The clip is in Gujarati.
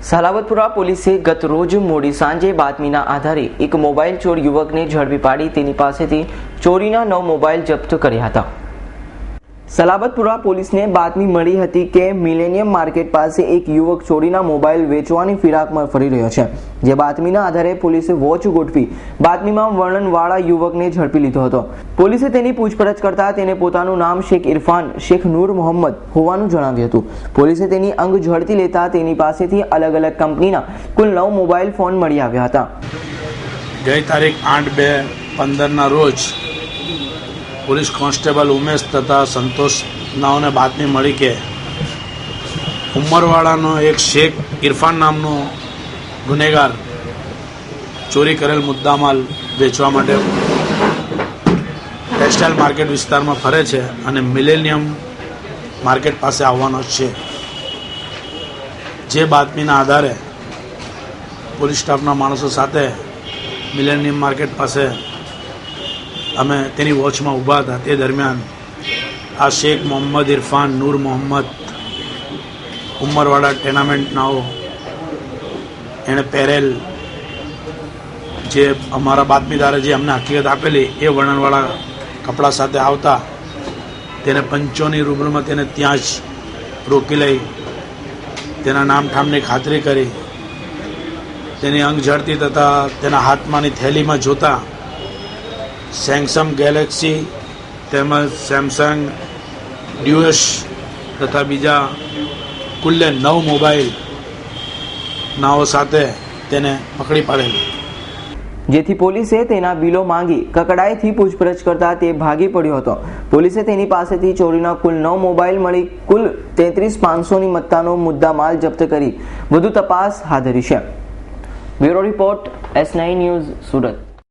સલાબતપુરા પોલીસે ગત રોજ મોડી સાંજે બાતમીના આધારે એક મોબાઈલ ચોર યુવકને ઝડપી પાડી તેની પાસેથી ચોરીના 9 મોબાઈલ જપ્ત કર્યા હતા। સલાબતપુરા પોલીસને બાતમી મળી હતી કે મિલેનિયમ માર્કેટ પાસે એક યુવક ચોરીના મોબાઈલ વેચવાની ફિરાકમાં ફરી રહ્યો છે, જે બાતમીના આધારે પોલીસે વોચ ગોઠવી બાતમીમાં વર્ણનવાળા યુવકને ઝડપી લીધો હતો। પોલીસે તેની પૂછપરછ કરતા તેને પોતાનું નામ શેખ ઇરફાન શેખ નૂર મોહમ્મદ હોવાનું જણાવ્યું હતું। પોલીસે તેની અંગ ઝડપી લેતા તેની પાસેથી અલગ અલગ કંપનીના કુલ 9 મોબાઈલ ફોન મળી આવ્યા હતા। ગઈ તારીખ 8/2/15ના રોજ પોલીસ કોન્સ્ટેબલ ઉમેશ તથા સંતોષ નાઓને બાતમી મળી કે ઉમરવાડાનો એક શેખ ઇરફાન નામનો ગુનેગાર ચોરી કરેલ મુદ્દામાલ વેચવા માટે ટેક્સટાઇલ માર્કેટ વિસ્તારમાં ફરે છે અને મિલેનિયમ માર્કેટ પાસે આવવાનો છે। જે બાતમીના આધારે પોલીસ સ્ટાફના માણસો સાથે મિલેનિયમ માર્કેટ પાસે અમે તેની વોચમાં ઊભા હતા। તે દરમિયાન આ શેખ મોહમ્મદ ઇરફાન નૂર મોહમ્મદ ઉમરવાડા ટેનામેન્ટ નાઓ એણે પહેરેલ જે અમારા બાતમીદારે જે અમને હકીકત આપેલી એ વર્ણનવાળા કપડાં સાથે આવતા તેને પંચોની રૂબરૂમાં તેને ત્યાં જ રોકી લઈ તેના નામ ઠામની ખાતરી કરી તેની અંગ ઝડતી તથા તેના હાથમાંની થેલીમાં જોતા સેમસંગ ગેલેક્સી તેમજ સેમસંગ ડ્યુએસ તથા બીજા કુલ્લે 9 મોબાઈલ નાઓ સાથે તેને પકડી પાડેલ, જેથી પોલીસે તેના બિલો માંગી કકડાઈથી પૂછપરછ કરતા તે ભાગી પડ્યો હતો। પોલીસે તેની પાસેથી ચોરીના કુલ 9 મોબાઈલ મળી કુલ 33,500ની મત્તાનો મુદ્દા માલ જપ્ત કરી વધુ તપાસ હાથ ધરી છે। Bureau report S9 news, Surat.